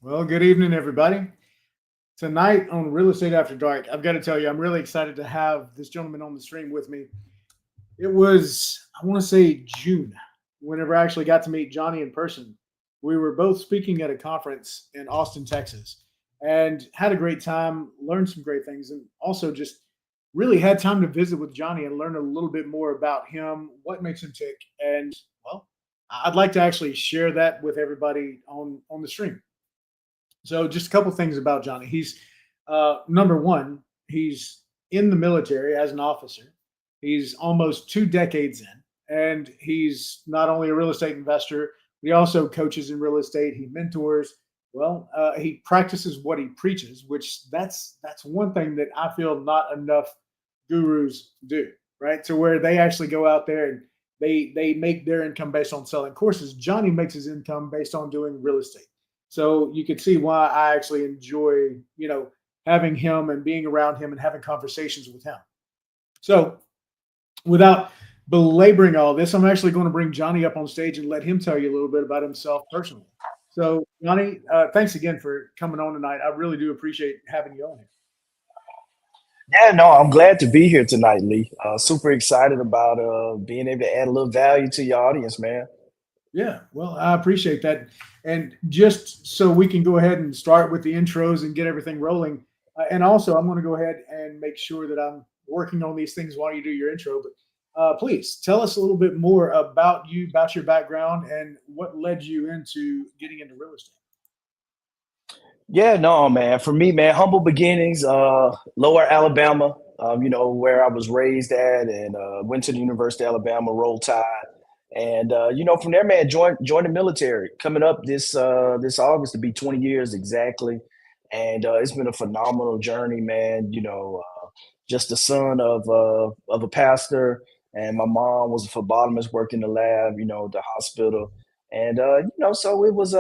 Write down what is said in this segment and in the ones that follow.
Well, good evening, everybody. Tonight on Real Estate After Dark, I've got to tell you, I'm really excited to have this gentleman on the stream with me. It was, I want to say June, whenever I actually got to meet Johnny in person. We were both speaking at a conference in Austin, Texas, and had a great time, learned some great things, and also just really had time to visit with Johnny and learn a little bit more about him, what makes him tick. And, well, I'd like to actually share that with everybody on the stream. So, just a couple things about Johnny. He's number one. He's in the military as an officer. He's almost 2 decades in, and he's not only a real estate investor, but he also coaches in real estate. He mentors. Well, he practices what he preaches, which that's one thing that I feel not enough gurus do. Right, to where they actually go out there and they make their income based on selling courses. Johnny makes his income based on doing real estate. So you could see why I actually enjoy, having him and being around him and having conversations with him. So without belaboring all this, I'm actually going to bring Johnny up on stage and let him tell you a little bit about himself personally. So Johnny, thanks again for coming on tonight. I really do appreciate having you on here. Yeah, no, I'm glad to be here tonight, Lee. Super excited about being able to add a little value to your audience, man. Yeah, well, I appreciate that. And just so we can go ahead and start with the intros and get everything rolling. And also, I'm going to go ahead and make sure that I'm working on these things while you do your intro. But please tell us a little bit more about you, about your background, and what led you into getting into real estate. Yeah, no, man. For me, man, humble beginnings, lower Alabama, where I was raised at, and went to the University of Alabama, Roll Tide. And from there, man, joined the military. Coming up this August to be 20 years exactly, and it's been a phenomenal journey, man. Just the son of a pastor, and my mom was a phlebotomist working the lab, the hospital, and so it was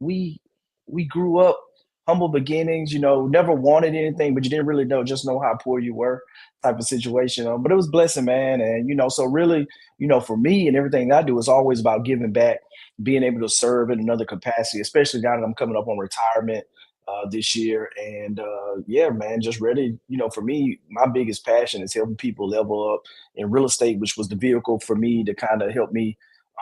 we we grew up humble beginnings, never wanted anything, but you didn't really know how poor you were type of situation. But it was blessing, man. And, so really, for me and everything I do is always about giving back, being able to serve in another capacity, especially now that I'm coming up on retirement this year. And yeah, man, just ready, for me, my biggest passion is helping people level up in real estate, which was the vehicle for me to kind of help me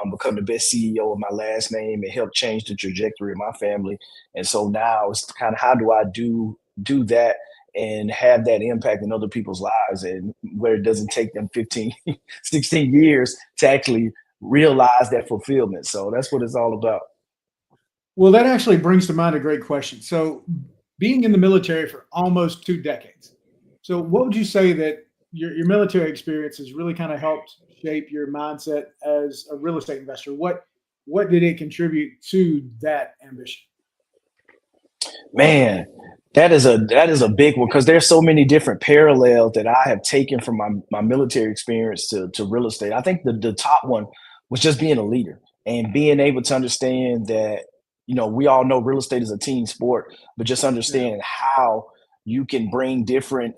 become the best CEO of my last name and help change the trajectory of my family. And so now it's kind of how do I do that and have that impact in other people's lives, and where it doesn't take them 15, 16 years to actually realize that fulfillment. So that's what it's all about. Well, that actually brings to mind a great question. So, being in the military for almost 2 decades, so what would you say that your military experience has really kind of helped shape your mindset as a real estate investor? What did it contribute to that ambition? Man, that is a big one because there's so many different parallels that I have taken from my military experience to real estate. I think the top one was just being a leader and being able to understand that, we all know real estate is a team sport, but just Yeah. understanding how you can bring different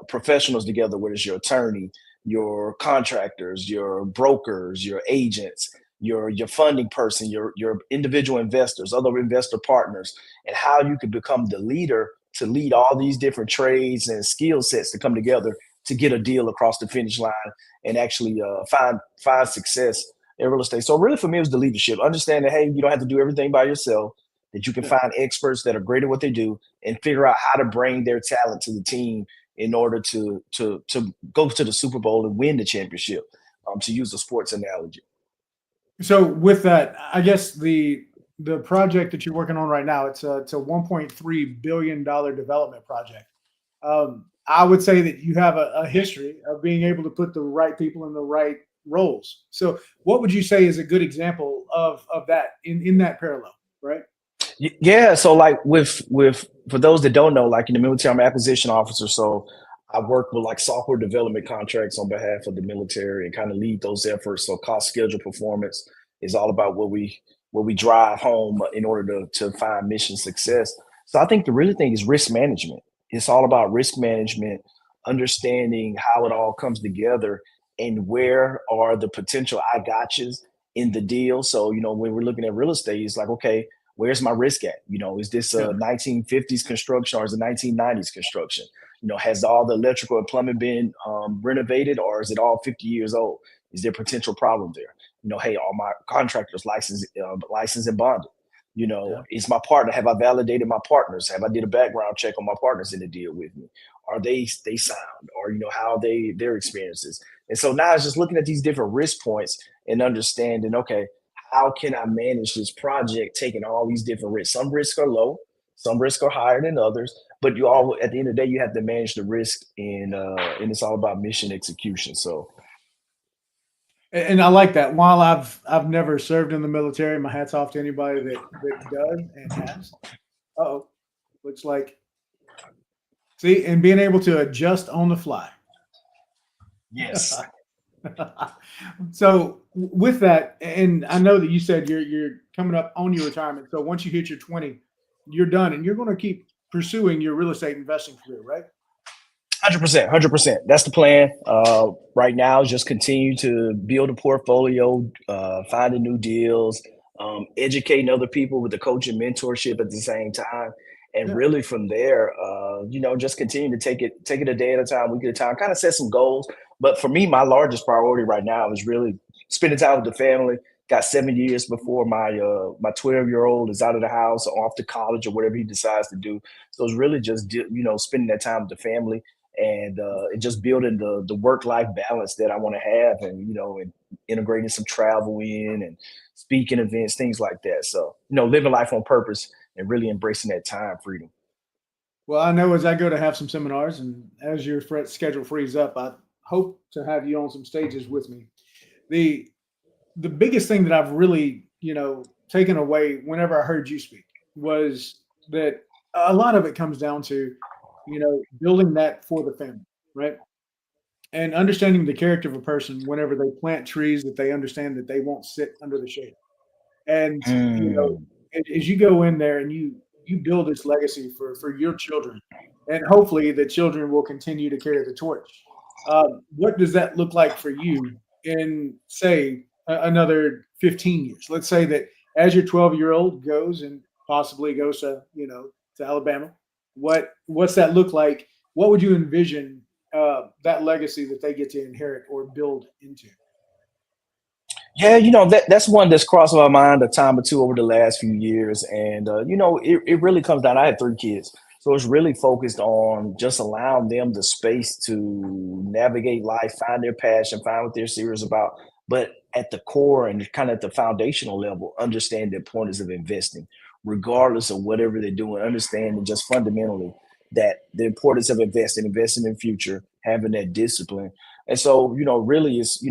professionals together, whether it's your attorney, your contractors, your brokers, your agents, your funding person, your individual investors, other investor partners, and how you could become the leader to lead all these different trades and skill sets to come together to get a deal across the finish line and actually find success in real estate. So really for me it was the leadership, understanding, hey, you don't have to do everything by yourself, that you can Yeah. find experts that are great at what they do and figure out how to bring their talent to the team in order to go to the Super Bowl and win the championship, to use a sports analogy. So with that, I guess the project that you're working on right now, it's a 1.3 billion dollar development project. I would say that you have a history of being able to put the right people in the right roles. So, what would you say is a good example of that in that parallel? Right? Yeah, so like with for those that don't know, like in the military, I'm an acquisition officer, so I work with like software development contracts on behalf of the military and kind of lead those efforts. So cost, schedule, performance is all about what we drive home in order to find mission success. So I think the really thing is risk management. It's all about risk management, understanding how it all comes together and where are the potential I gotchas in the deal. So, when we're looking at real estate, it's like, okay, Where's my risk at? Is this Yeah. a 1950s construction or is it 1990s construction? Has all the electrical and plumbing been renovated, or is it all 50 years old? Is there potential problem there? Hey, are my contractors licensed and bonded? Yeah. Is my partner, have I validated my partners? Have I did a background check on my partners in the deal with me? Are they sound? Or how they their experiences? And so now it's just looking at these different risk points and understanding, okay, how can I manage this project taking all these different risks? Some risks are low, some risks are higher than others, but you Yeah. all at the end of the day you have to manage the risk, and it's all about mission execution. So And I like that. While I've never served in the military, my hat's off to anybody that does and has. Oh, looks like, see, and being able to adjust on the fly. yes. So with that, and I know that you said you're coming up on your retirement. So once you hit your 20, you're done, and you're going to keep pursuing your real estate investing career, right? 100%, 100%. That's the plan. Right now, is just continue to build a portfolio, finding new deals, educating other people with the coaching mentorship at the same time, and Yeah. really from there, just continue to take it a day at a time, week at a time. Kind of set some goals. But for me, my largest priority right now is really spending time with the family. Got 7 years before my 12-year-old is out of the house or off to college or whatever he decides to do. So it's really just spending that time with the family and just building the work life balance that I want to have, and integrating some travel in and speaking events, things like that. So living life on purpose and really embracing that time freedom. Well, I know as I go to have some seminars and as your schedule frees up, I hope to have you on some stages with me. The the biggest thing that I've really, taken away whenever I heard you speak was that a lot of it comes down to, building that for the family, right? And understanding the character of a person whenever they plant trees that they understand that they won't sit under the shade. And Mm. as you go in there and you build this legacy for your children, and hopefully the children will continue to carry the torch. What does that look like for you in, say, another 15 years? Let's say that as your 12-year-old goes and possibly goes to to Alabama, what's that look like? What would you envision that legacy that they get to inherit or build into? Yeah, that's one that's crossed my mind a time or two over the last few years, and it really comes down. I had 3 kids, so it's really focused on just allowing them the space to navigate life, find their passion, find what they're serious about, but at the core and kind of at the foundational level, understand the importance of investing, regardless of whatever they're doing. Understanding just fundamentally that the importance of investing in future, having that discipline, and so really is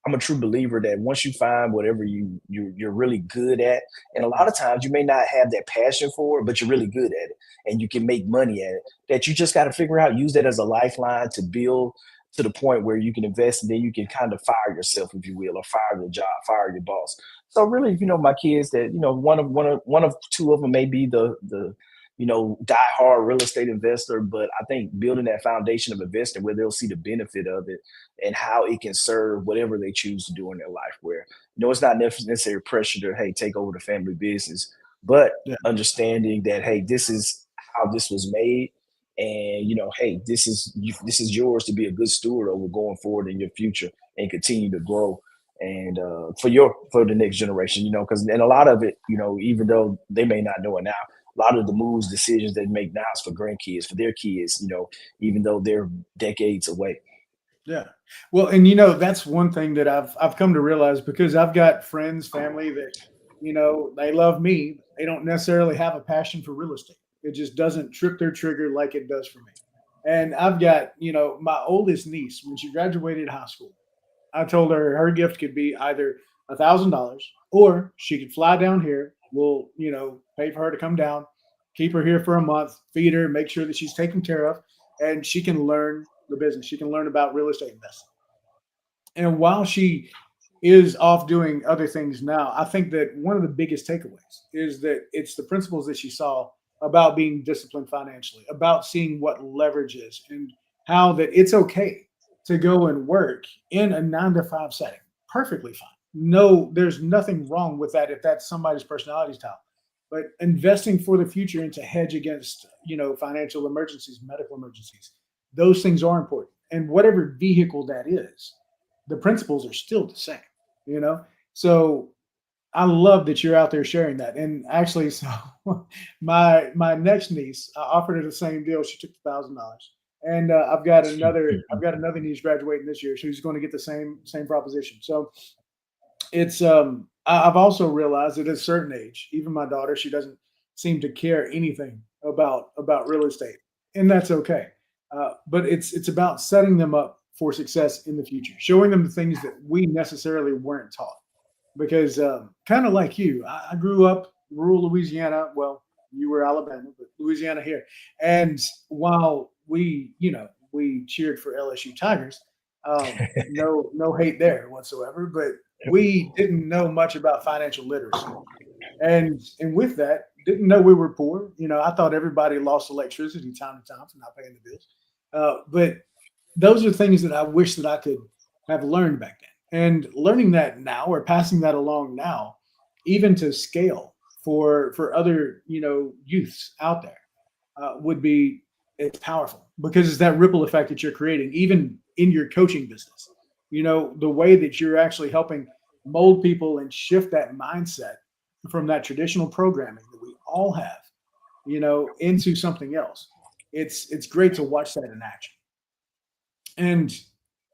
I'm a true believer that once you find whatever you're really good at, and a lot of times you may not have that passion for it, but you're really good at it, and you can make money at it. That you just got to figure out, use that as a lifeline to build to the point where you can invest, and then you can kind of fire yourself, if you will, or fire the job, fire your boss. So really, my kids that one of two of them may be the die-hard real estate investor, but I think building that foundation of investing where they'll see the benefit of it and how it can serve whatever they choose to do in their life. Where it's not necessarily pressure to hey take over the family business, but Yeah. understanding that hey this is how this was made, and hey this is yours to be a good steward over going forward in your future and continue to grow and for the next generation, because and a lot of it, even though they may not know it now, a lot of the moves, decisions they make now is for grandkids, for their kids, even though they're decades away. Yeah. Well, and that's one thing that I've come to realize because I've got friends, family that, they love me. They don't necessarily have a passion for real estate. It just doesn't trip their trigger like it does for me. And I've got, my oldest niece, when she graduated high school, I told her her gift could be either $1,000 or she could fly down here. We'll, pay for her to come down, keep her here for a month, feed her, make sure that she's taken care of, and she can learn the business. She can learn about real estate investing. And while she is off doing other things now, I think that one of the biggest takeaways is that it's the principles that she saw about being disciplined financially, about seeing what leverage is, and how that it's okay to go and work in a 9 to 5 setting. Perfectly fine. No, there's nothing wrong with that if that's somebody's personality style. but investing for the future and to hedge against, financial emergencies, medical emergencies. Those things are important. And whatever vehicle that is, the principles are still the same, you know? So I love that you're out there sharing that. And actually, so my next niece, I offered her the same deal. She took $1,000, and I've got another niece graduating this year. She's going to get the same proposition. So I've also realized at a certain age, even my daughter, she doesn't seem to care anything about real estate, and that's okay. But it's about setting them up for success in the future, showing them the things that we necessarily weren't taught because kind of like you, I grew up rural Louisiana. Well, you were Alabama, but Louisiana here. And while we cheered for LSU Tigers, no hate there whatsoever. But we didn't know much about financial literacy, and with that, didn't know we were poor. I thought everybody lost electricity time to time for not paying the bills. But those are things that I wish that I could have learned back then. And learning that now or passing that along now, even to scale for other youths out there, would be it's powerful because it's that ripple effect that you're creating, even in your coaching business. The way that you're actually helping mold people and shift that mindset from that traditional programming that we all have, into something else. It's great to watch that in action. And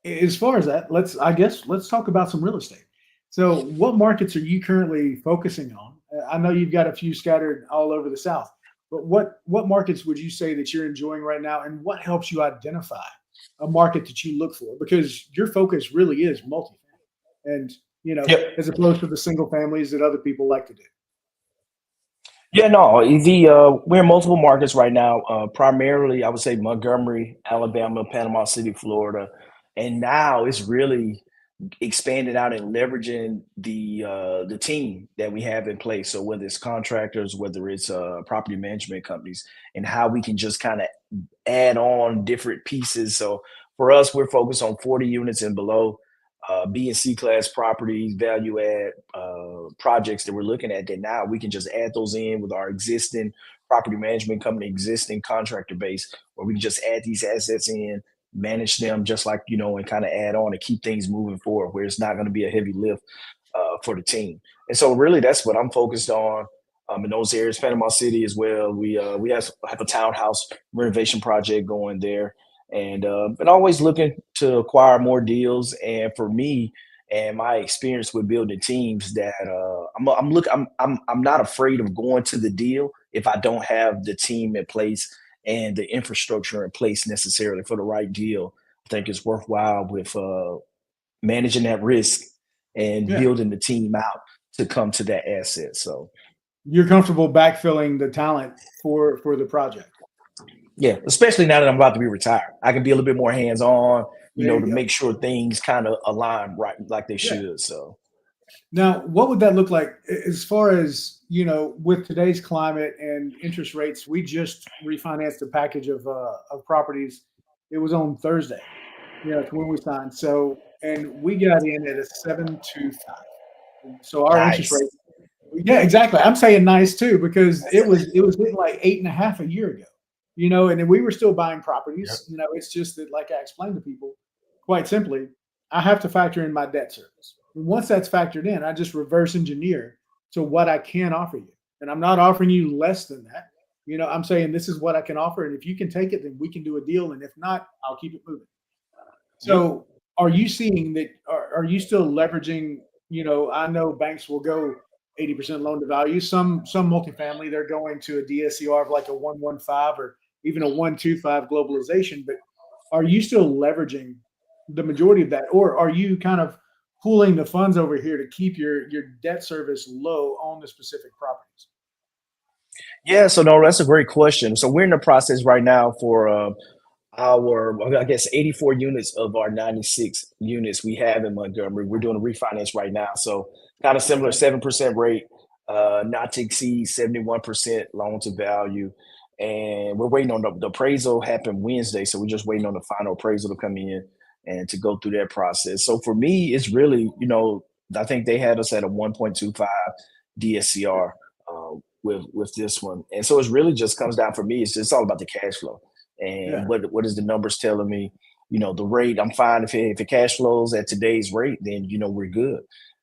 as far as that, let's talk about some real estate. So, what markets are you currently focusing on? I know you've got a few scattered all over the South, but what markets would you say that you're enjoying right now, and what helps you identify a market that you look for? Because your focus really is multifamily, and Yep. as opposed to the single families that other people like to do. Yeah, no, the we're in multiple markets right now. Primarily, I would say Montgomery, Alabama, Panama City, Florida, and now it's really expanding out and leveraging the team that we have in place. So whether it's contractors, whether it's property management companies, and how we can just kind of add on different pieces. So for us, we're focused on 40 units and below, B and C class properties, value add projects that we're looking at. That now we can just add those in with our existing property management company, existing contractor base, where we can just add these assets in, manage them just like and kind of add on and keep things moving forward, where it's not going to be a heavy lift for the team. And so really that's what I'm focused on in those areas. Panama City as well. We have a townhouse renovation project going there, and but always looking to acquire more deals. And for me and my experience with building teams, that I'm not afraid of going to the deal if I don't have the team in place and the infrastructure in place necessarily for the right deal. I think it's worthwhile with managing that risk and Yeah, building the team out to come to that asset. So you're comfortable backfilling the talent for the project. yeah, especially now that I'm about to be retired, I can be a little bit more hands on, There to you go. make sure things kind of align right like they Yeah. should. So Now, what would that look like as far as, with today's climate and interest rates? We just refinanced a package of properties. It was on Thursday. It's when we signed. So, and we got in at a 7.25. So our interest nice. rate, yeah, exactly. I'm saying nice too because it was hitting like 8.5 a year ago. And then we were still buying Yep. properties. It's just that, like I explained to people, quite simply, I have to factor in my debt service. And once that's factored in, I just reverse engineer to what I can offer you. And I'm not offering you less than that. I'm saying this is what I can offer. And if you can take it, then we can do a deal. And if not, I'll keep it moving. Yep. So are you seeing that? Are you still leveraging? I know banks will go 80% loan to value. Some multifamily, they're going to a DSCR of like a 115 or even a 125 globalization. But are you still leveraging the majority of that, or are you kind of pooling the funds over here to keep your debt service low on the specific properties? Yeah, so no, that's a great question. So we're in the process right now for I guess 84 units of our 96 units we have in Montgomery. We're doing a refinance right now. So kind of similar, Okay. 7% rate, not to exceed 71% loan to value. And we're waiting on the appraisal happened Wednesday. So we're just waiting on the final appraisal to come in and to go through that process. So for me, it's really, I think they had us at a 1.25 DSCR. with this one. And so it's really just comes down for me. It's all about the cash flow and Yeah. what is the numbers telling me. The rate, I'm fine if it cash flows at today's rate, then we're good.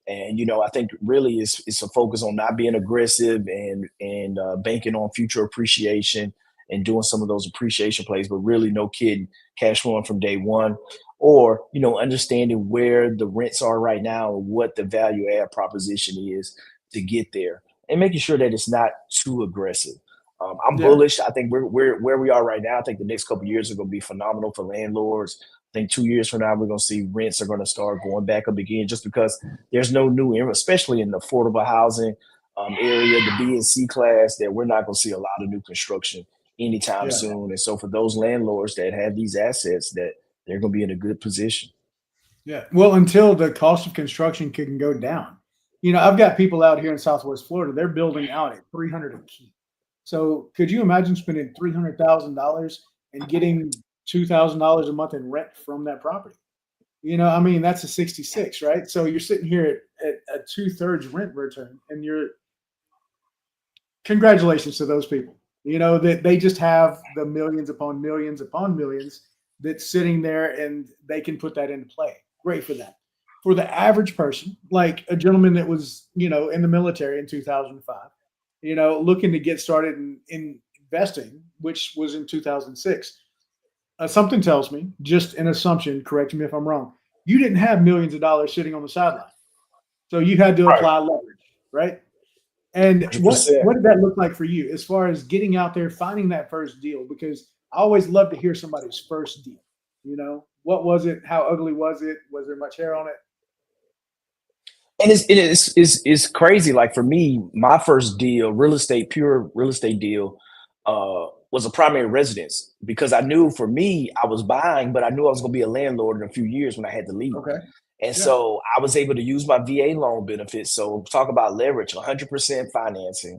And I think really it's a focus on not being aggressive and banking on future appreciation and doing some of those appreciation plays, but really no kidding, cash flowing from day one, or understanding where the rents are right now and what the value add proposition is to get there, and making sure that it's not too aggressive. I'm Yeah. bullish. I think we're where we are right now. I think the next couple of years are going to be phenomenal for landlords. I think 2 years from now we're going to see rents are going to start going back up again, just because there's no new, especially in the affordable housing area, the B and C class, that we're not going to see a lot of new construction anytime Yeah. soon. And so for those landlords that have these assets, that they're going to be in a good position. Yeah. Well, until the cost of construction can go down. I've got people out here in Southwest Florida. They're building out at 300 a key. So could you imagine spending $300,000 and getting $2,000 a month in rent from that property? I mean, that's a 66, right? So you're sitting here at a two-thirds rent return, and congratulations to those people. That they just have the millions upon millions that's sitting there, and they can put that into play. Great for them. For the average person, like a gentleman that was, in the military in 2005, looking to get started in investing, which was in 2006. Something tells me, just an assumption, correct me if I'm wrong, you didn't have millions of dollars sitting on the sideline. So you had to Right. apply leverage, right? And what 100%. what did that look like for you as far as getting out there, finding that first deal? Because I always love to hear somebody's first deal. What was it? How ugly was it? Was there much hair on it? And it's crazy. Like for me, my first deal, pure real estate deal, was a primary residence, because I knew for me, I was buying, but I knew I was going to be a landlord in a few years when I had to leave. Okay. And Yeah. so I was able to use my VA loan benefits. So talk about leverage, 100% financing.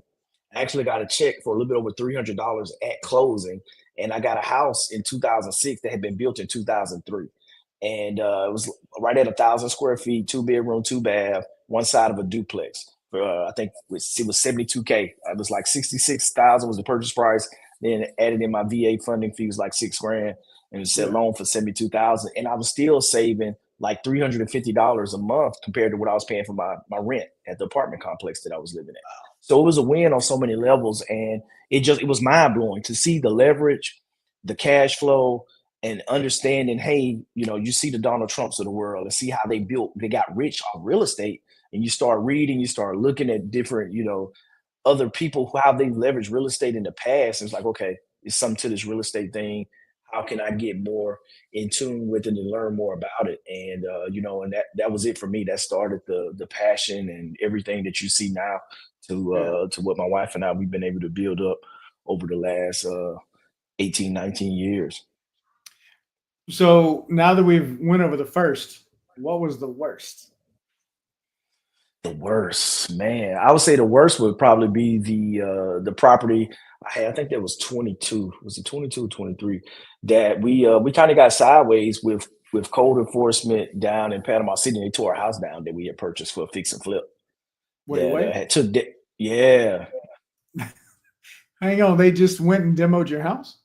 I actually got a check for a little bit over $300 at closing, and I got a house in 2006 that had been built in 2003, and it was right at 1,000 square feet, 2 bedroom, 2 bath, one side of a duplex. For I think it was 72K. It was like 66,000 was the purchase price. Then added in my VA funding fee was like 6 grand, and it said Yeah. loan for 72,000, and I was still saving like $350 a month compared to what I was paying for my rent at the apartment complex that I was living at. So it was a win on so many levels, and it was mind blowing to see the leverage, the cash flow, and understanding. Hey, you see the Donald Trumps of the world and see how they got rich off real estate, and you start reading, you start looking at different other people how they leverage real estate in the past. It's like, okay, it's something to this real estate thing. How can I get more in tune with it and learn more about it? And and that was it for me. That started the passion and everything that you see now Yeah. to what my wife and I we've been able to build up over the last 18, 19 years. So now that we've went over the first, what was the worst? The worst, man. I would say the worst would probably be the property I had. I think that was 22. Was it 22 or 23? That we kind of got sideways with code enforcement down in Panama City. They tore our house down that we had purchased for a fix and flip. That Wait. had took yeah. Hang on. They just went and demoed your house?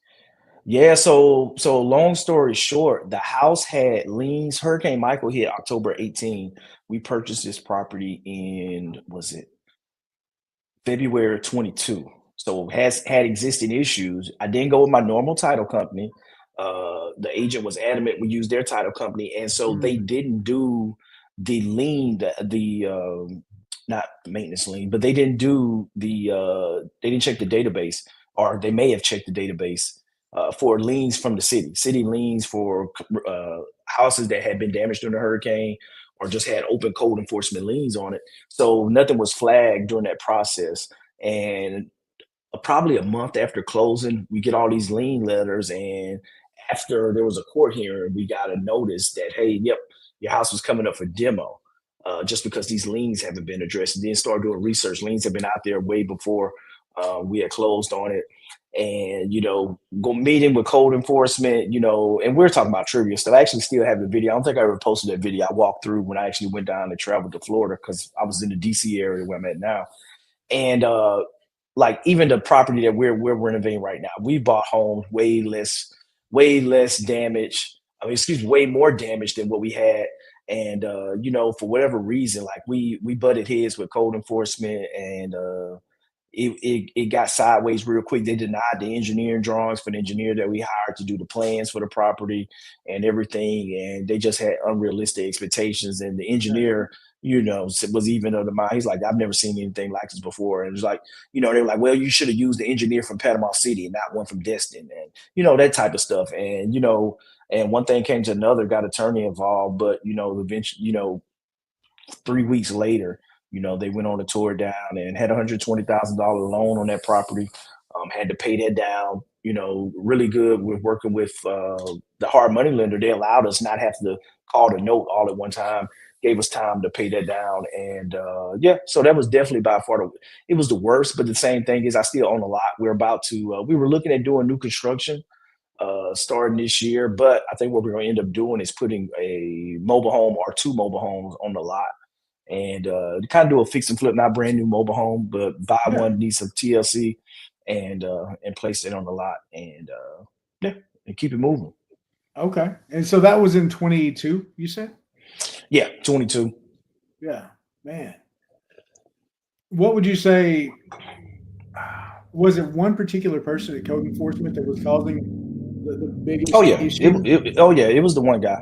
Yeah, so long story short, the house had liens. Hurricane Michael hit October 18. We purchased this property in, was it February 22. So has had existing issues. I didn't go with my normal title company. The agent was adamant we use their title company, and so they Mm, didn't do the lien, the not maintenance lien, but they didn't do they didn't check the database, or they may have checked the database for liens from the city liens for houses that had been damaged during the hurricane, or just had open code enforcement liens on it. So nothing was flagged during that process. And probably a month after closing, we get all these lien letters. And after there was a court hearing, we got a notice that, hey, yep, your house was coming up for demo. Just because these liens haven't been addressed. And then start doing research. Liens have been out there way before we had closed on it. And go meeting with code enforcement, and we're talking about trivia stuff. I actually still have the video. I don't think I ever posted that video. I walked through when I actually went down and traveled to Florida, because I was in the DC area where I'm at now. And like even the property that we're renovating right now, we bought homes way less damage. I mean, excuse me, way more damage than what we had. And you know, for whatever reason, like we butted heads with code enforcement, and it got sideways real quick. They denied the engineering drawings for the engineer that we hired to do the plans for the property and everything, and they just had unrealistic expectations. And the Yeah. engineer, you know, was even of the mind. He's like, I've never seen anything like this before. And it was like, you know, they were like, well, you should have used the engineer from Panama City and not one from Destin, and you know that type of stuff. And you know, and one thing came to another, got attorney involved, but you know, eventually, you know, 3 weeks later, you know, they went on a tour down and had $120,000 loan on that property. Had to pay that down. You know, really good with working with the hard money lender. They allowed us not have to call the note all at one time. Gave us time to pay that down, and yeah, so that was definitely by far it was the worst. But the same thing is, I still own a lot. We're about to. We were looking at doing new construction starting this year, but I think what we're going to end up doing is putting a mobile home or two mobile homes on the lot, and kind of do a fix and flip, not brand new mobile home, but buy Yeah. one, need some TLC, and place it on the lot, and yeah, and keep it moving. Okay. And so that was in 22, you said? Yeah, 22. Yeah. Man. What would you say? Was it one particular person at code enforcement that was causing the Oh biggest yeah, issue? oh yeah, it was the one guy.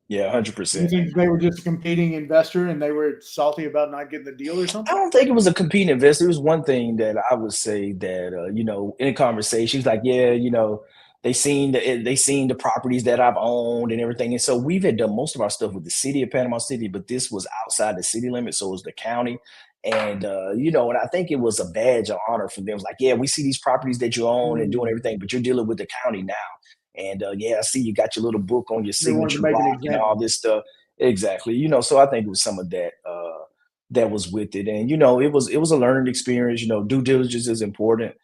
Yeah, hundred You percent. think they were just a competing investor and they were salty about not getting the deal or I something? don't think it was a competing investor. It was one thing that I would say that you know, in a conversation, he's like, yeah, you know, they seen the properties that I've owned and everything, and so we've had done most of our stuff with the city of Panama City, but this was outside the city limits, so it was the county, and you know, and I think it was a badge of honor for them. It was like, yeah, we see these properties that you own and doing Mm, everything, but you're dealing with the county now, and yeah, I see you got your little book on your they wanted to signature make an block and all example. this stuff. Exactly, you know, so I think it was some of that. That was with it. And you know, it was a learning experience. You know, due diligence is important.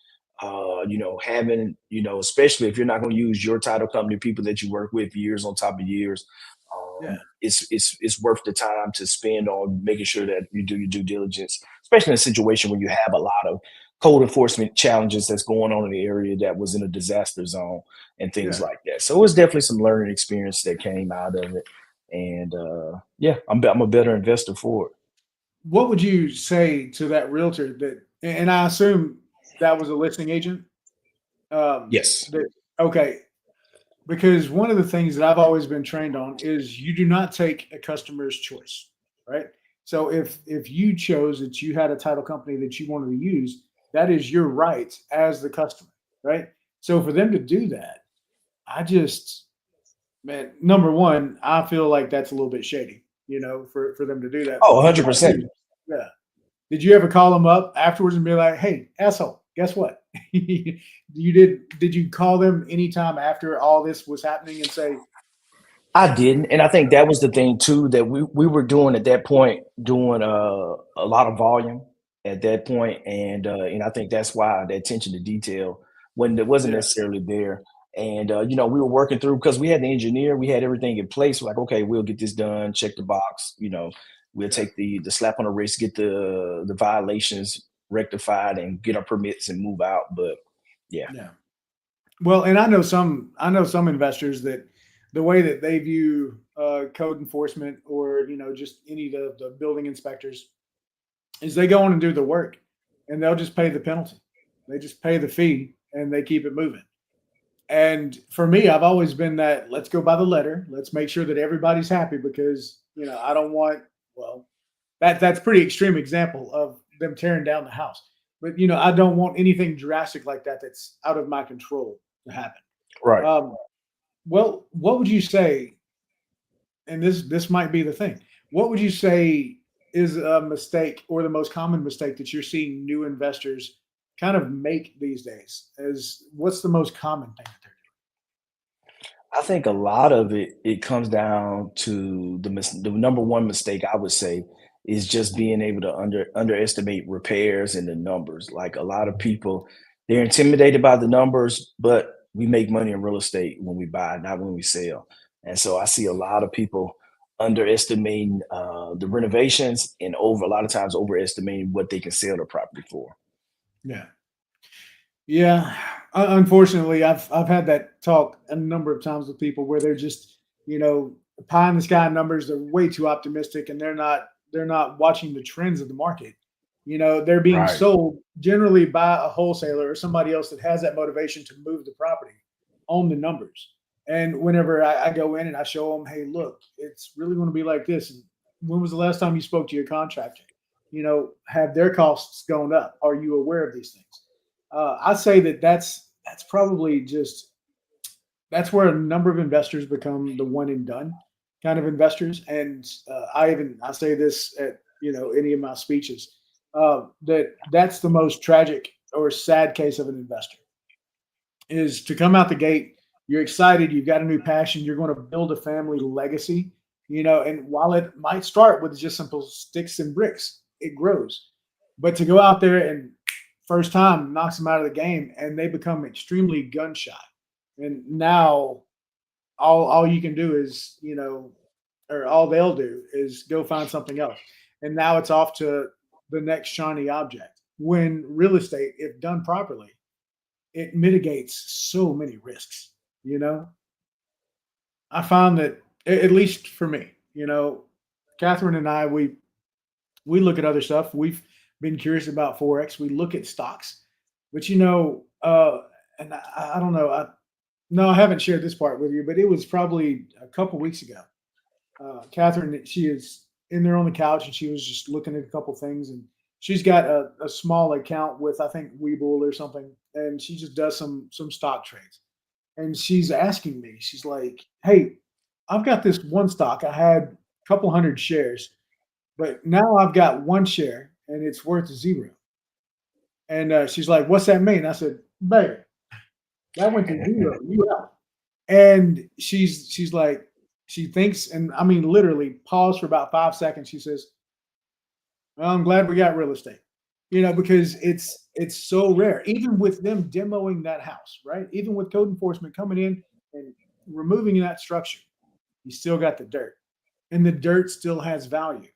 You know, having, you know, especially if you're not going to use your title company, people that you work with years on top of years, Yeah. it's worth the time to spend on making sure that you do your due diligence, especially in a situation when you have a lot of code enforcement challenges that's going on in the area that was in a disaster zone and things Yeah. like that. So it was definitely some learning experience that came out of it. And yeah, I'm a better investor for it. What would you say to that realtor that, and I assume that was a listing agent? Yes. That, okay. Because one of the things that I've always been trained on is you do not take a customer's choice, right? So if you chose that you had a title company that you wanted to use, that is your right as the customer, right? So for them to do that, I just, man, number one, I feel like that's a little bit shady, for them to do that. Oh, But number 100%. two, yeah, did you ever call them up afterwards and be like, "Hey, asshole, guess what? Did you call them anytime after all this was happening and say, I didn't, and I think that was the thing too that we were doing at that point, doing a lot of volume at that point, and I think that's why the attention to detail when it wasn't yeah, necessarily there, and you know, we were working through because we had the engineer, we had everything in place. We're like, okay, we'll get this done, check the box, you know, we'll yeah, take the slap on the wrist, get the violations rectified, and get our permits and move out. But yeah, yeah." Well, and I know some investors that the way that they view code enforcement or just any of the building inspectors is they go on and do the work, and they'll just pay the penalty. They just pay the fee and they keep it moving. And for me, I've always been that let's go by the letter. Let's make sure that everybody's happy because, I don't want, well, that's pretty extreme example of them tearing down the house. But, I don't want anything drastic like that that's out of my control to happen. right. Um, well, what would you say, and this might be the thing. What would you say is a mistake or the most common mistake that you're seeing new investors kind of make these days? As what's the most common thing that they're I think a lot of it comes down to the number one mistake I would say is just being able to underestimate repairs and the numbers. Like a lot of people, they're intimidated by the numbers, but we make money in real estate when we buy, not when we sell. And so I see a lot of people underestimating the renovations and over a lot of times overestimating what they can sell the property for. Yeah. Yeah. Unfortunately, I've had that talk a number of times with people where they're just, you know, pie in the sky numbers. They're way too optimistic, and they're not watching the trends of the market. You know, they're being Right. sold generally by a wholesaler or somebody else that has that motivation to move the property on the numbers. And whenever I go in and I show them, hey, look, it's really going to be like this. And when was the last time you spoke to your contractor? You know, have their costs gone up? Are you aware of these things? I say that that's probably just that's where a number of investors become the one and done kind of investors. And I say this at any of my speeches that's the most tragic or sad case of an investor is to come out the gate. You're excited, you've got a new passion, you're going to build a family legacy, and while it might start with just simple sticks and bricks, it grows. But to go out there and first time knocks them out of the game and they become extremely gun shy. And now all you can do is, or all they'll do is go find something else. And now it's off to the next shiny object. When real estate, if done properly, it mitigates so many risks. You know, I found that at least for me, Catherine and I, we look at other stuff. We've been curious about forex. We look at stocks, but and I don't know. No, I haven't shared this part with you, but it was probably a couple weeks ago. Catherine, she is in there on the couch, and she was just looking at a couple things, and she's got a small account with I think Webull or something, and she just does some stock trades. And she's asking me, she's like, "Hey, I've got this one stock. I had a couple hundred shares, but now I've got one share, and it's worth zero." And she's like, "What's that mean?" I said, "Baby, that went to zero. You out." And she's like, she thinks, and I mean, literally, pause for about 5 seconds. She says, "Well, I'm glad we got real estate, because it's so rare. Even with them demoing that house, right? Even with code enforcement coming in and removing that structure, you still got the dirt, and the dirt still has value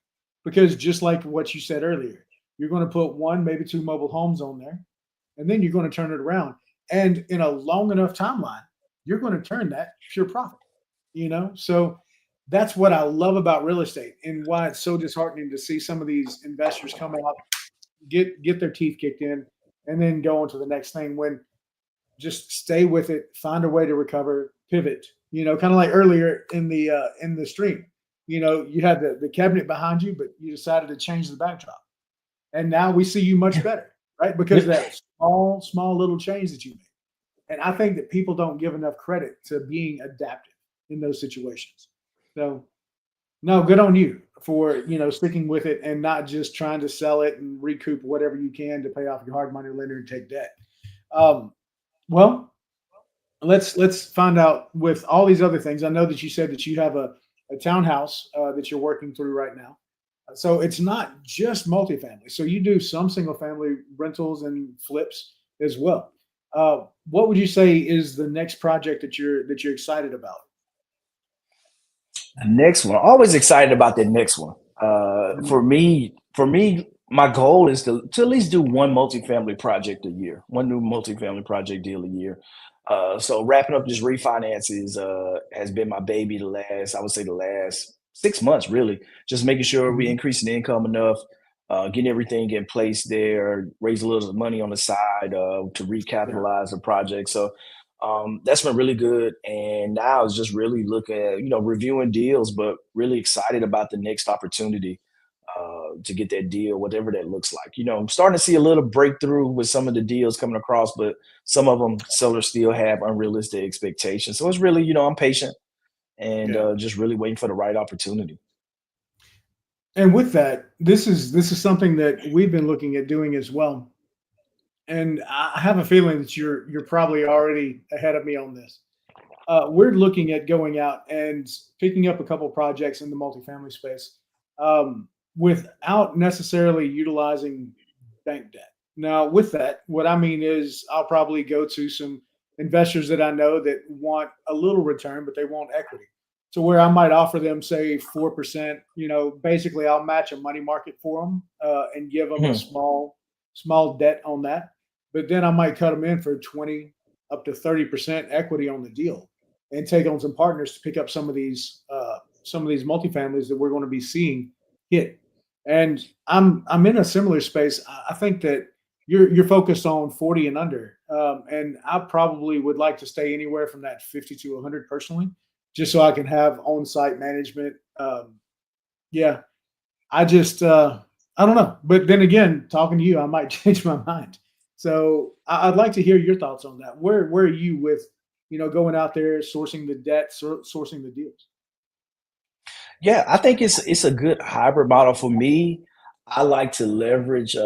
because just like what you said earlier, you're going to put one, maybe two mobile homes on there, and then you're going to turn it around, and in a long enough timeline, you're going to turn that pure profit." So that's what I love about real estate and why it's so disheartening to see some of these investors come out, get their teeth kicked in, and then go on to the next thing when just stay with it, find a way to recover, pivot, kind of like earlier in the stream. You had the cabinet behind you, but you decided to change the backdrop. And now we see you much better, right? Because of that small little change that you made. And I think that people don't give enough credit to being adaptive in those situations. So no, good on you for sticking with it and not just trying to sell it and recoup whatever you can to pay off your hard money lender and take debt. Um, well, let's find out with all these other things. I know that you said that you have a townhouse that you're working through right now. So it's not just multifamily. So you do some single family rentals and flips as well. What would you say is the next project that you're excited about? The next one, always excited about the next one. Mhm. For me, my goal is to at least do one multifamily project a year, one new multifamily project deal a year. So wrapping up just refinances has been my baby I would say the last 6 months, really. Just making sure we Mhm. increasing the income enough, getting everything in place there, raise a little money on the side to Yeah, recapitalize the project. So that's been really good. And now it's just really looking at, reviewing deals, but really excited about the next opportunity to get that deal, whatever that looks like. I'm starting to see a little breakthrough with some of the deals coming across, but some of them sellers still have unrealistic expectations. So it's really, I'm patient and yeah. just really waiting for the right opportunity. And with that, this is something that we've been looking at doing as well. And I have a feeling that you're probably already ahead of me on this. We're looking at going out and picking up a couple projects in the multifamily space without necessarily utilizing bank debt. Now, with that, what I mean is I'll probably go to some investors that I know that want a little return, but they want equity. So where I might offer them, say, 4%, basically I'll match a money market for them and give them a Mhm. small debt on that. but then I might cut them in for 20 up to 30% equity on the deal and take on some partners to pick up some of these multifamilies that we're going to be seeing hit. And I'm in a similar space. I think that you're focused on 40 and under, and I probably would like to stay anywhere from that 50 to 100 personally, just so I can have on-site management. Yeah, I just I don't know, but then again, talking to you, I might change my mind. So I'd like to hear your thoughts on that. Where are you with going out there sourcing the debt, sourcing the deals? Yeah, I think it's a good hybrid model for me. I like to leverage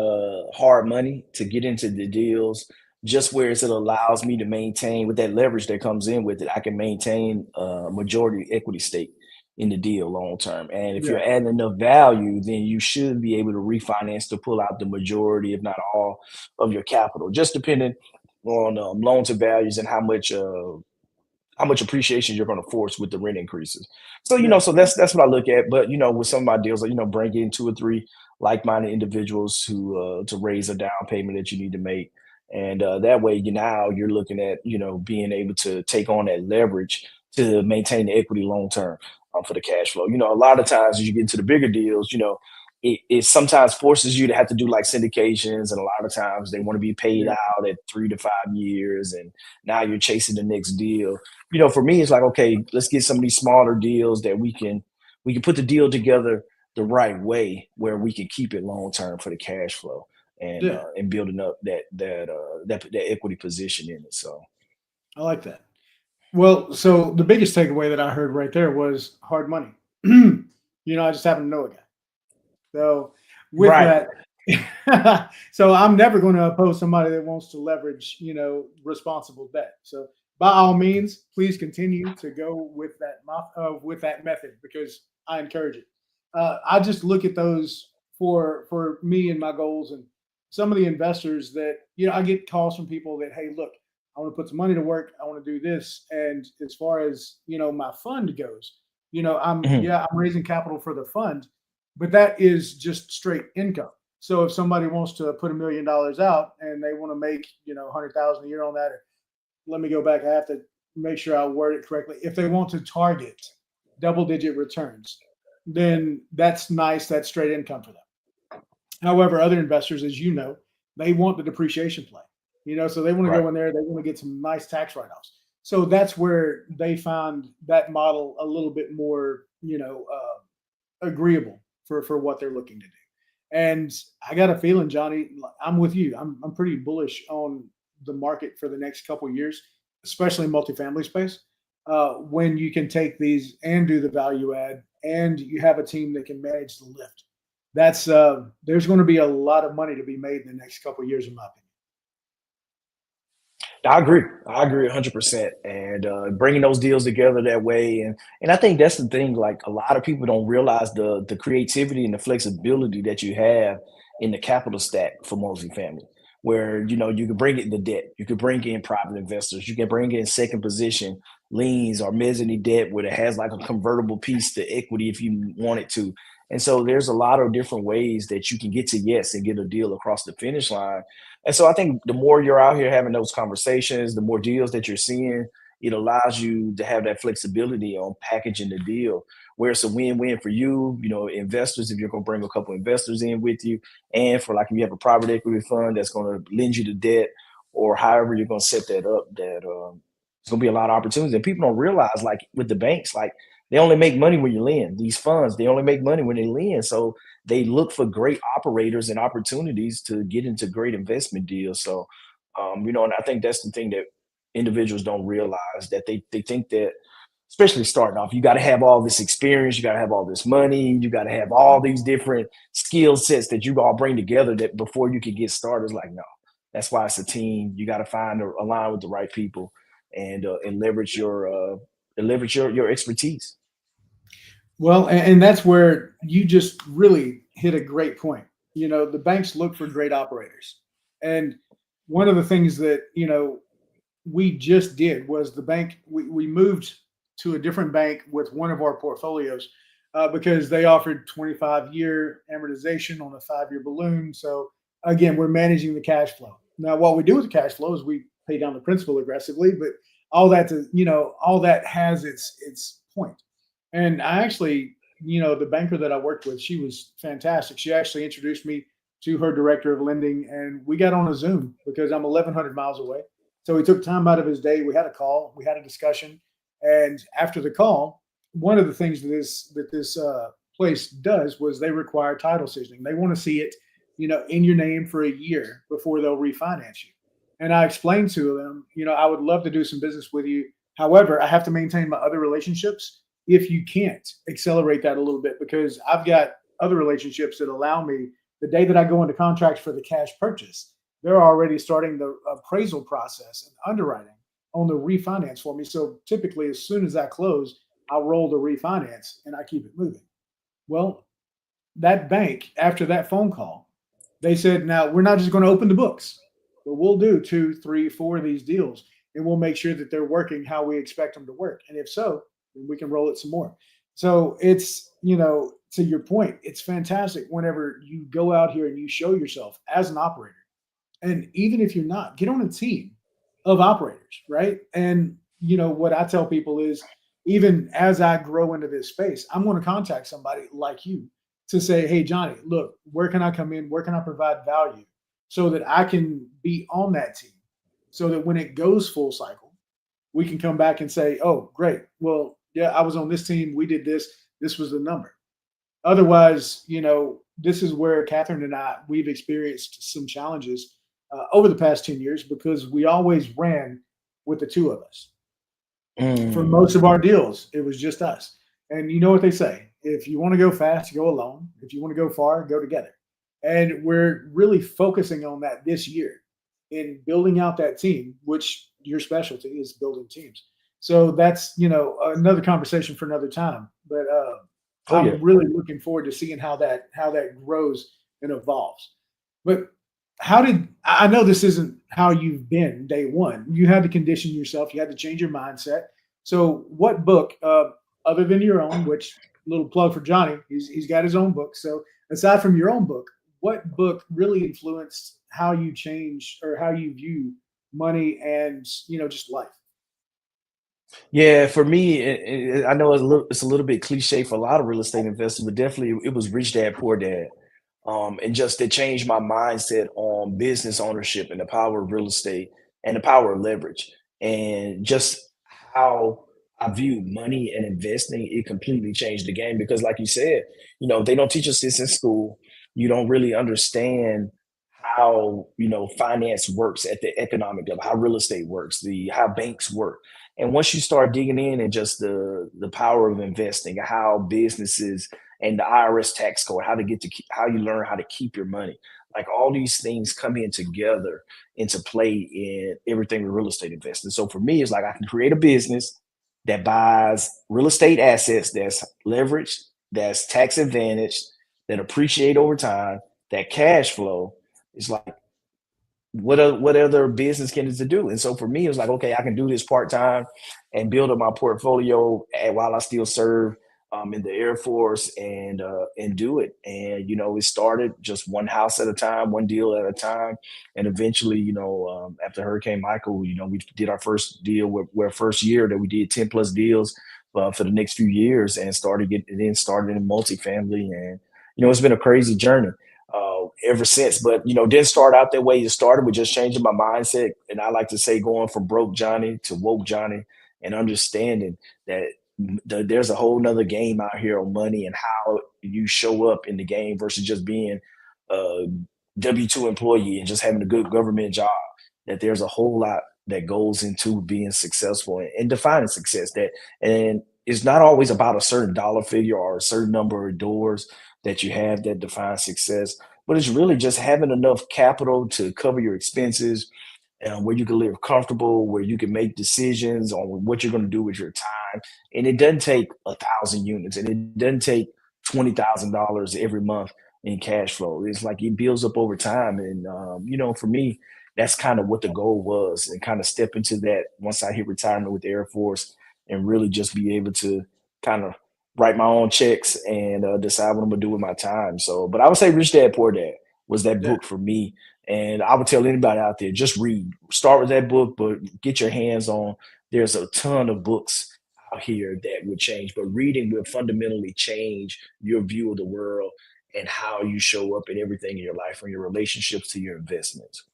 hard money to get into the deals, just where it allows me to maintain with that leverage that comes in with it. I can maintain a majority equity stake in the deal long term. And if Yeah, you're adding enough value, then you should be able to refinance to pull out the majority, if not all, of your capital, just depending on loan to values and how much appreciation you're going to force with the rent increases. So yeah, so that's what I look at. But with some of my deals, like bring in two or three like-minded individuals who to raise a down payment that you need to make, and that way now you're looking at being able to take on that leverage to maintain the equity long term for the cash flow. A lot of times as you get into the bigger deals, it sometimes forces you to have to do like syndications, and a lot of times they want to be paid yeah, out at 3 to 5 years, and now you're chasing the next deal. For me, it's like, okay, let's get some of these smaller deals that we can put the deal together the right way where we can keep it long term for the cash flow yeah. and building up that equity position in it. So I like that. Well, so the biggest takeaway that I heard right there was hard money. I just happen to know a guy. So with right. that, so I'm never going to oppose somebody that wants to leverage, responsible debt. So by all means, please continue to go with that method because I encourage it. I just look at those for me and my goals, and some of the investors that I get calls from people that, hey, look, I want to put some money to work. I want to do this, and as far as my fund goes, Mhm. I'm raising capital for the fund, but that is just straight income. So if somebody wants to put $1 million out and they want to make 100,000 a year on that, let me go back. I have to make sure I word it correctly. If they want to target double-digit returns, then that's nice. That's straight income for them. However, other investors, as you know, they want the depreciation play. So they want to Right. go in there. They want to get some nice tax write-offs. So that's where they find that model a little bit more, agreeable for what they're looking to do. And I got a feeling, Johnny, I'm with you. I'm pretty bullish on the market for the next couple of years, especially multifamily space. When you can take these and do the value add, and you have a team that can manage the lift, that's there's going to be a lot of money to be made in the next couple of years, in my opinion. I agree. I agree 100%. And bringing those deals together that way, and I think that's the thing. Like a lot of people don't realize the creativity and the flexibility that you have in the capital stack for multifamily, where you can bring in the debt, you can bring in private investors, you can bring in second position liens or mezzanine debt where it has like a convertible piece to equity if you want it to. And so there's a lot of different ways that you can get to yes and get a deal across the finish line. And so I think the more you're out here having those conversations, the more deals that you're seeing, it allows you to have that flexibility on packaging the deal where it's a win-win for you, investors, if you're going to bring a couple investors in with you, and for like if you have a private equity fund that's going to lend you the debt or however you're going to set that up, that it's going to be a lot of opportunities. And people don't realize, like with the banks, like they only make money when you lend. These funds, they only make money when they lend. So they look for great operators and opportunities to get into great investment deals. So, and I think that's the thing that individuals don't realize, that they think that, especially starting off, you got to have all this experience, you got to have all this money, you got to have all these different skill sets that you all bring together that before you can get started. It's like, no, that's why it's a team. You got to find or align with the right people and leverage your expertise. Well, and that's where you just really hit a great point. The banks look for great operators, and one of the things that we just did was we moved to a different bank with one of our portfolios because they offered 25-year amortization on a 5-year balloon. So again, we're managing the cash flow. Now, what we do with the cash flow is we pay down the principal aggressively, but all that has its point. And I actually, the banker that I worked with, she was fantastic. She actually introduced me to her director of lending, and we got on a Zoom because I'm 1,100 miles away. So he took time out of his day. We had a call, we had a discussion, and after the call, one of the things that this place does was they require title seasoning. They want to see it, in your name for a year before they'll refinance you. And I explained to them, I would love to do some business with you. However, I have to maintain my other relationships. If you can't accelerate that a little bit, because I've got other relationships that allow me, the day that I go into contracts for the cash purchase, they're already starting the appraisal process and underwriting on the refinance for me. So typically, as soon as I close, I'll roll the refinance and I keep it moving. Well, that bank, after that phone call, they said, now we're not just going to open the books, but we'll do two, three, four of these deals, and we'll make sure that they're working how we expect them to work. And if so, then we can roll it some more. So it's, to your point, it's fantastic whenever you go out here and you show yourself as an operator. And even if you're not, get on a team of operators, right? And what I tell people is, even as I grow into this space, I'm going to contact somebody like you to say, hey, Johnny, look, where can I come in? Where can I provide value so that I can be on that team? So that when it goes full cycle, we can come back and say, oh, great. Well, yeah, I was on this team. We did this. This was the number. Otherwise, this is where Catherine and we've experienced some challenges over the past 10 years because we always ran with the two of us. For Mm. most of our deals, it was just us. And you know what they say, if you want to go fast, go alone. If you want to go far, go together. And we're really focusing on that this year in building out that team, which your specialty is building teams. So that's, another conversation for another time. But Oh yeah. I'm really looking forward to seeing how that grows and evolves. But how did I know this isn't how you've been day one? You had to condition yourself. You had to change your mindset. So, what book, other than your own, which little plug for Johnny, he's got his own book. So, aside from your own book, what book really influenced how you change or how you view money and just life? Yeah, for me, I know it's a little bit cliche for a lot of real estate investors, but definitely it was Rich Dad Poor Dad, and just to change my mindset on business ownership and the power of real estate and the power of leverage, and just how I view money and investing. It completely changed the game because, like you said, they don't teach us this in school. You don't really understand how finance works at the economic level, how real estate works, the how banks work. And once you start digging in and just the power of investing, how businesses and the IRS tax code, how to get to how you learn how to keep your money, like all these things come in together into play in everything with real estate investing. So for me, it's like I can create a business that buys real estate assets that's leveraged, that's tax advantaged, that appreciate over time, that cash flow. It's like what other business can it to do? And so for me, it was like, okay, I can do this part time and build up my portfolio while I still serve in the Air Force and do it. And it started just one house at a time, one deal at a time, and eventually, after Hurricane Michael, we did our first deal where first year that we did 10+ deals for the next few years and started in multifamily and it's been a crazy journey ever since. But didn't start out that way. It started with just changing my mindset, and I like to say going from broke Johnny to woke Johnny, and understanding that there's a whole nother game out here on money and how you show up in the game versus just being a W-2 employee and just having a good government job. That there's a whole lot that goes into being successful and defining success. And it's not always about a certain dollar figure or a certain number of doors that you have that define success, but it's really just having enough capital to cover your expenses, where you can live comfortable, where you can make decisions on what you're going to do with your time. And it doesn't take 1,000 units, and it doesn't take $20,000 every month in cash flow. It's like it builds up over time. And, for me, that's kind of what the goal was, and kind of step into that once I hit retirement with the Air Force and really just be able to kind of write my own checks and decide what I'm gonna do with my time. So, but I would say Rich Dad Poor Dad was that Yeah. book for me, And I would tell anybody out there, just read. Start with that book, but get your hands on. There's a ton of books out here that would change, but reading will fundamentally change your view of the world and how you show up in everything in your life, from your relationships to your investments.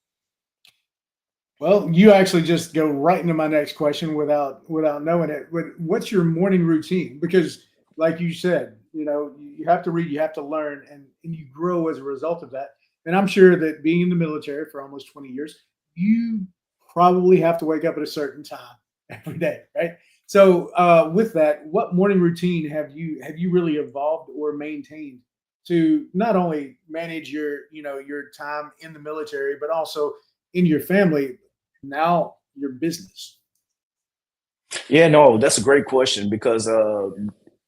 Well, you actually just go right into my next question without knowing it. What's your morning routine? Because, like you said, you have to read, you have to learn, and you grow as a result of that. And I'm sure that being in the military for almost 20 years, you probably have to wake up at a certain time every day, right? So, with that, what morning routine have you really evolved or maintained to not only manage your time in the military, but also in your family, now your business? Yeah, no, that's a great question because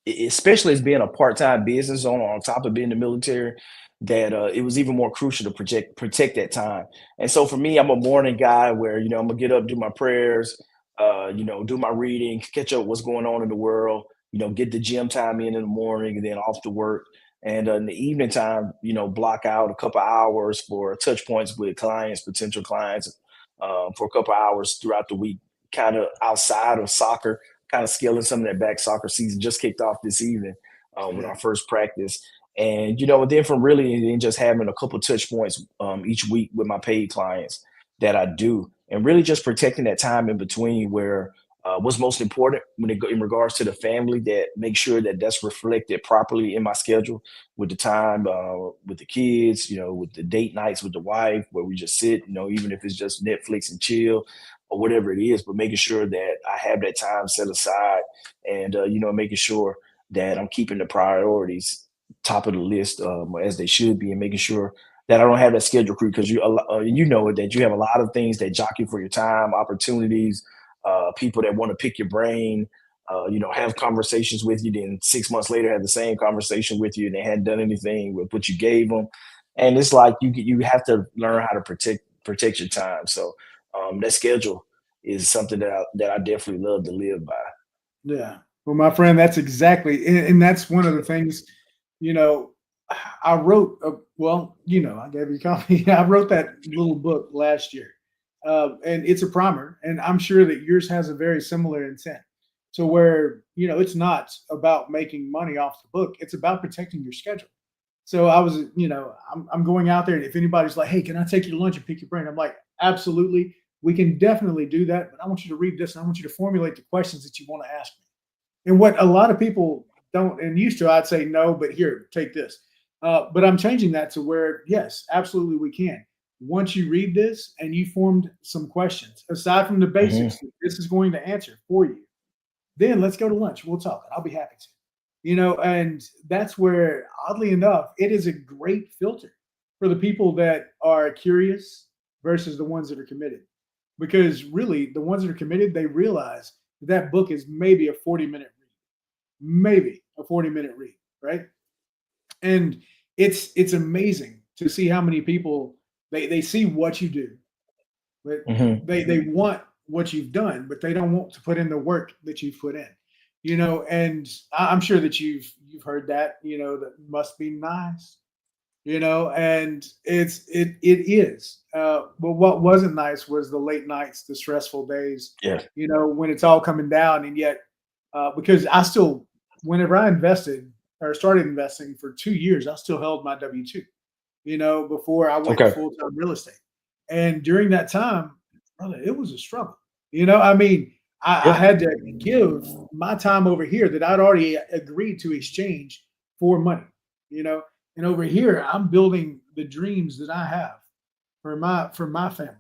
especially as being a part-time business owner on top of being in the military, that it was even more crucial to protect that time. And so for me, I'm a morning guy where I'm gonna get up, do my prayers, do my reading, catch up what's going on in the world, get the gym time in the morning, and then off to work. And in the evening time, block out a couple hours for touch points with clients, potential clients, for a couple hours throughout the week, kind of outside of soccer, kind of scaling some of that back. Soccer season just kicked off this evening with Yeah. our first practice. And then from really and then just having a couple touch points each week with my paid clients that I do, and really just protecting that time in between where what's most important in regards to the family, that make sure that that's reflected properly in my schedule with the time with the kids, with the date nights with the wife where we just sit, even if it's just Netflix and chill or whatever it is, but making sure that I have that time set aside, and making sure that I'm keeping the priorities top of the list, as they should be, and making sure that I don't have that schedule creep, because you know it, that you have a lot of things that jockey for your time, opportunities, people that want to pick your brain, have conversations with you, then 6 months later have the same conversation with you, and they hadn't done anything with what you gave them. And it's like you have to learn how to protect your time. So that schedule is something that I definitely love to live by. Yeah. Well, my friend, that's exactly, and that's one of the things, you know, I wrote, well, I gave you a copy. I wrote that little book last year. And it's a primer, and I'm sure that yours has a very similar intent. So where, it's not about making money off the book, it's about protecting your schedule. So I was, I'm going out there, and if anybody's like, "Hey, can I take you to lunch and pick your brain?" I'm like, "Absolutely, we can definitely do that." But I want you to read this, and I want you to formulate the questions that you want to ask me. And what a lot of people don't and used to, I'd say no, but here, take this. But I'm changing that to where, yes, absolutely, we can. Once you read this and you formed some questions, aside from the Mhm. basics, that this is going to answer for you, then let's go to lunch. We'll talk. I'll be happy to. And that's where, oddly enough, it is a great filter for the people that are curious versus the ones that are committed. Because really, the ones that are committed, they realize that book is maybe a 40-minute read, maybe a 40-minute read, right? And it's amazing to see how many people they see what you do, but Mhm. they want what you've done, but they don't want to put in the work that you've put in. And I'm sure that you've heard that, that must be nice, and it is. But what wasn't nice was the late nights, the stressful days, Yeah. when it's all coming down. And yet, because I still, whenever I invested or started investing for 2 years, I still held my W-2, before I went Okay. full time real estate. And during that time, brother, it was a struggle. I mean, I Yeah. had to give my time over here that I'd already agreed to exchange for money, you know. And over here, I'm building the dreams that I have for my family,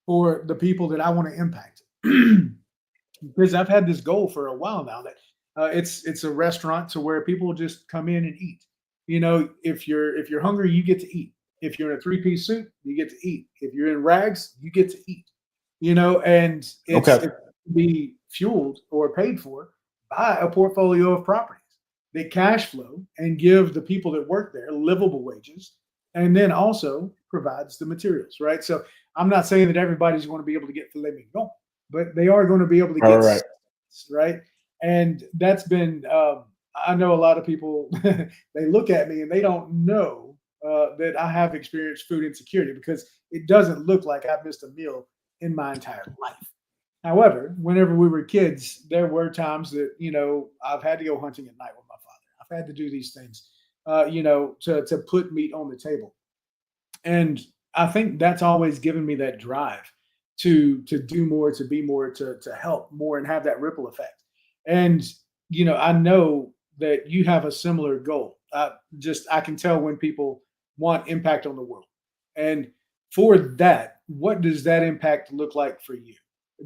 for the people that I want to impact. Because I've had this goal for a while now that it's a restaurant to where people just come in and eat. If you're hungry, you get to eat. If you're in a three-piece suit, you get to eat. If you're in rags, you get to eat. And it's Okay. it can be fueled or paid for by a portfolio of properties that cash flow and give the people that work there livable wages, and then also provides the materials, right? So I'm not saying that everybody's going to be able to get filet mignon, but they are going to be able to All get right. right. And that's been I know a lot of people they look at me and they don't know that I have experienced food insecurity because it doesn't look like I've missed a meal in my entire life. However, whenever we were kids, there were times that I've had to go hunting at night with my father. I've had to do these things, to put meat on the table, and I think that's always given me that drive to do more, to be more, to help more, and have that ripple effect. And I know that you have a similar goal. Just I can tell when people want impact on the world, and for that, what does that impact look like for you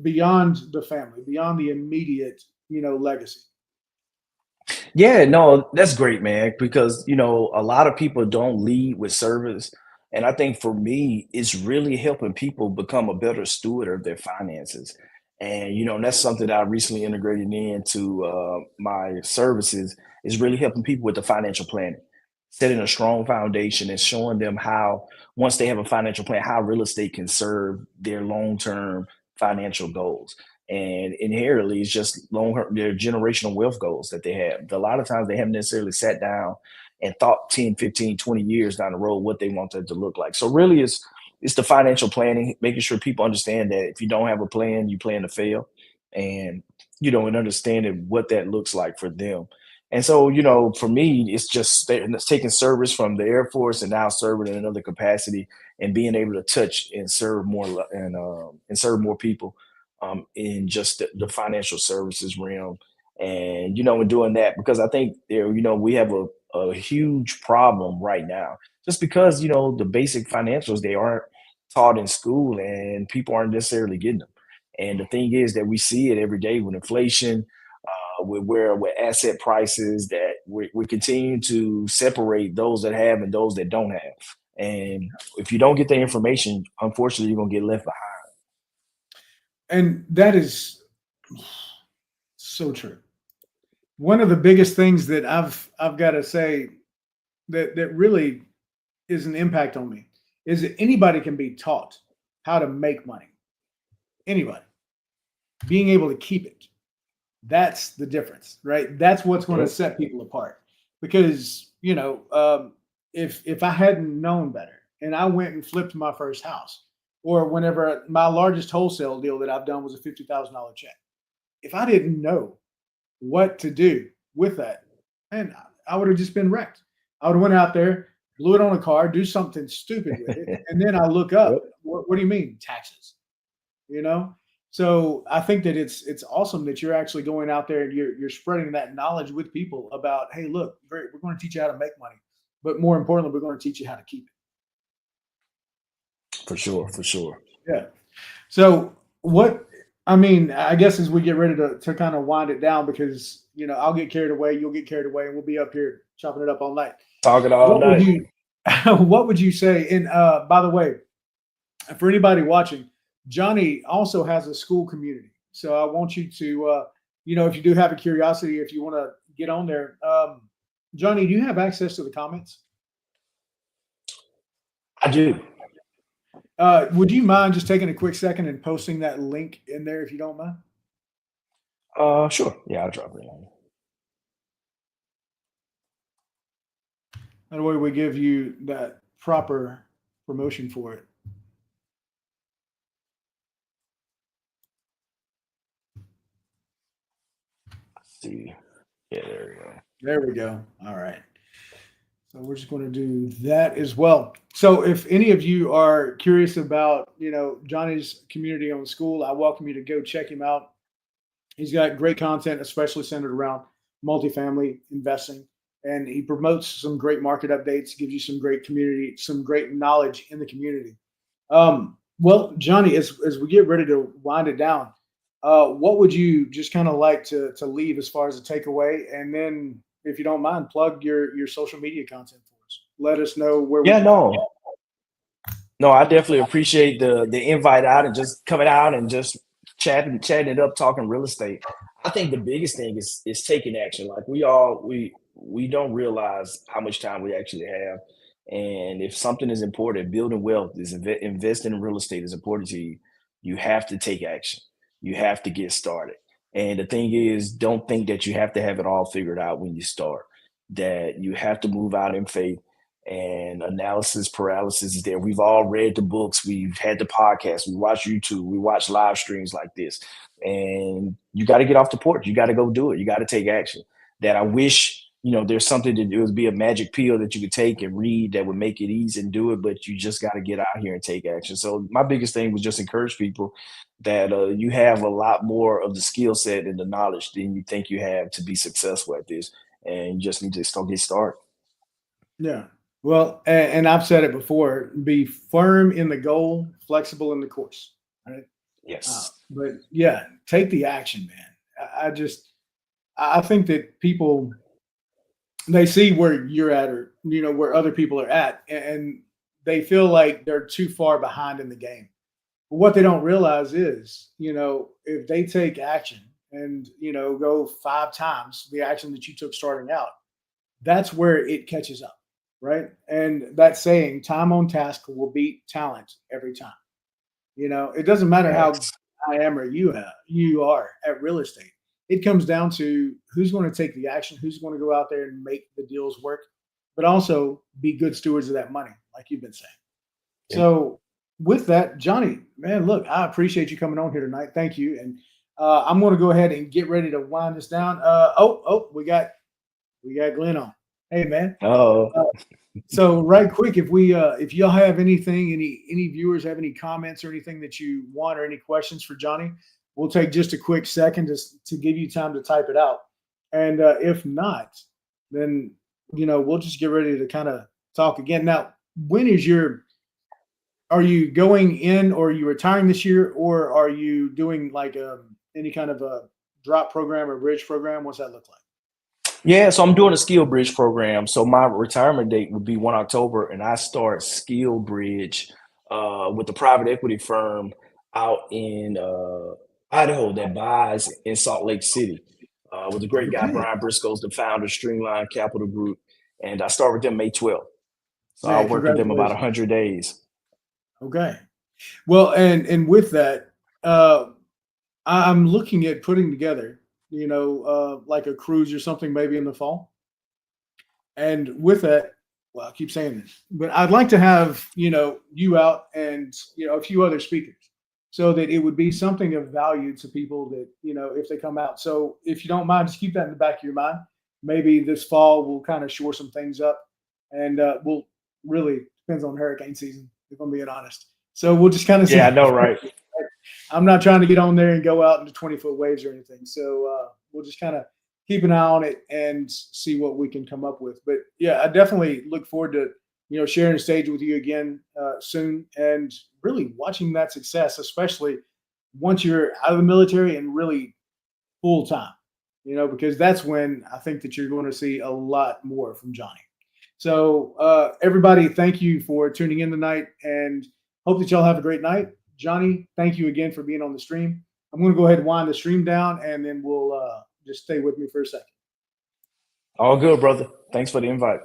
beyond the family, beyond the immediate legacy? Yeah, no, that's great, man, because a lot of people don't lead with service. And I think for me, it's really helping people become a better steward of their finances. And that's something that I recently integrated into my services is really helping people with the financial planning, setting a strong foundation and showing them how, once they have a financial plan, how real estate can serve their long-term financial goals. And inherently, it's just their generational wealth goals that they have. A lot of times they haven't necessarily sat down and thought 10, 15, 20 years down the road what they want that to look like. So really it's the financial planning, making sure people understand that if you don't have a plan, you plan to fail. And and understanding what that looks like for them. And so, for me, it's just it's taking service from the Air Force and now serving in another capacity and being able to touch and serve more and serve more people in just the financial services realm. And in doing that, because I think we have a huge problem right now, just because the basic financials they aren't taught in school and people aren't necessarily getting them. And the thing is that we see it every day with inflation, with asset prices, that we continue to separate those that have and those that don't have. And if you don't get the information, unfortunately, you're gonna get left behind. And that is so true. One of the biggest things that I've got to say that really is an impact on me is that anybody can be taught how to make money. Anybody being able to keep it. That's the difference, right? That's what's going to Yep. set people apart. Because if I hadn't known better and I went and flipped my first house, or whenever my largest wholesale deal that I've done was a $50,000 check, if I didn't know what to do with that, and I would have just been wrecked. I would have went out there, blew it on a car, do something stupid with it, and then I look Yep. up. What do you mean taxes? You know. So I think that it's awesome that you're actually going out there and you're spreading that knowledge with people about, hey, look, we're going to teach you how to make money, but more importantly, we're going to teach you how to keep For sure, for sure. it. Yeah. So what I mean, I guess as we get ready to kind of wind it down, because I'll get carried away, you'll get carried away, and we'll be up here chopping it up all night. Talking all What would night. you what would you say? And by the way, for anybody watching, Johnny also has a school community. So I want you to, if you do have a curiosity, if you want to get on there, Johnny, do you have access to the comments? I do. Would you mind just taking a quick second and posting that link in there if you don't mind? Sure. Yeah, I'll drop it on. That way we give you that proper promotion for it. See. Yeah, there we go. There we go. All right. So we're just going to do that as well. So if any of you are curious about, Johnny's community on the school, I welcome you to go check him out. He's got great content, especially centered around multifamily investing, and he promotes some great market updates, gives you some great community, some great knowledge in the community. Well, Johnny, as we get ready to wind it down, what would you just kind of like to leave as far as a takeaway, and then if you don't mind, plug your social media content for us. Let us know where we Yeah, can find you. no, I definitely appreciate the invite out and just coming out and just chatting it up, talking real estate. I think the biggest thing is taking action. Like we don't realize how much time we actually have. And if something is important, building wealth is investing in real estate is important to you. You have to take action. You have to get started. And the thing is, don't think that you have to have it all figured out when you start. That you have to move out in faith and analysis paralysis is there. We've all read the books, we've had the podcast, we watch YouTube, we watch live streams like this, and you got to get off the porch. You got to go do it. You got to take action. That I wish, there's something that it would be a magic pill that you could take and read that would make it easy and do it, but you just got to get out here and take action. So my biggest thing was just encourage people that you have a lot more of the skill set and the knowledge than you think you have to be successful at this, and you just need to start get started. Yeah. Well, and I've said it before, be firm in the goal, flexible in the course. Right. Yes. But yeah, take the action, man. I think that people, they see where you're at, or, where other people are at, and they feel like they're too far behind in the game. But what they don't realize is, if they take action and, go 5 times the action that you took starting out, that's where it catches up. Right. And that saying, time on task will beat talent every time. It doesn't matter how Yes. I am or you are at real estate. It comes down to who's going to take the action, who's going to go out there and make the deals work, but also be good stewards of that money, like you've been saying. Yep. So with that, Johnny, man, look, I appreciate you coming on here tonight. Thank you. And I'm going to go ahead and get ready to wind this down. We got Glenn on. Hey, man. Oh. So right quick, if y'all have anything, any viewers have any comments or anything that you want, or any questions for Johnny, we'll take just a quick second to give you time to type it out. And if not, then we'll just get ready to kind of talk again. Now, are you going in, or are you retiring this year, or are you doing like any kind of a drop program or bridge program? What's that look like? Yeah, so I'm doing a skill bridge program. So my retirement date would be 1 October, and I start skill bridge with a private equity firm out in Idaho that buys in Salt Lake City with a great guy, Okay. Brian Briscoe's the founder, Streamline Capital Group, and I start with them May 12th. So Man, I'll work with them about congratulations. 100 days. Okay. Well, and with that, I'm looking at putting together, like a cruise or something, maybe in the fall. And with that, well, I keep saying this, but I'd like to have, you out, and, a few other speakers, so that it would be something of value to people that, if they come out. So if you don't mind, just keep that in the back of your mind. Maybe this fall we'll kind of shore some things up, and we'll really, depends on hurricane season, if I'm being honest. So we'll just kind of see. Yeah, I know, right? I'm not trying to get on there and go out into 20-foot waves or anything. So we'll just kind of keep an eye on it and see what we can come up with. But yeah, I definitely look forward to, sharing the stage with you again soon, and really watching that success, especially once you're out of the military and really full time, because that's when I think that you're going to see a lot more from Johnny. So everybody, thank you for tuning in tonight, and hope that y'all have a great night. Johnny, thank you again for being on the stream. I'm going to go ahead and wind the stream down, and then we'll just stay with me for a second. All good, brother. Thanks for the invite.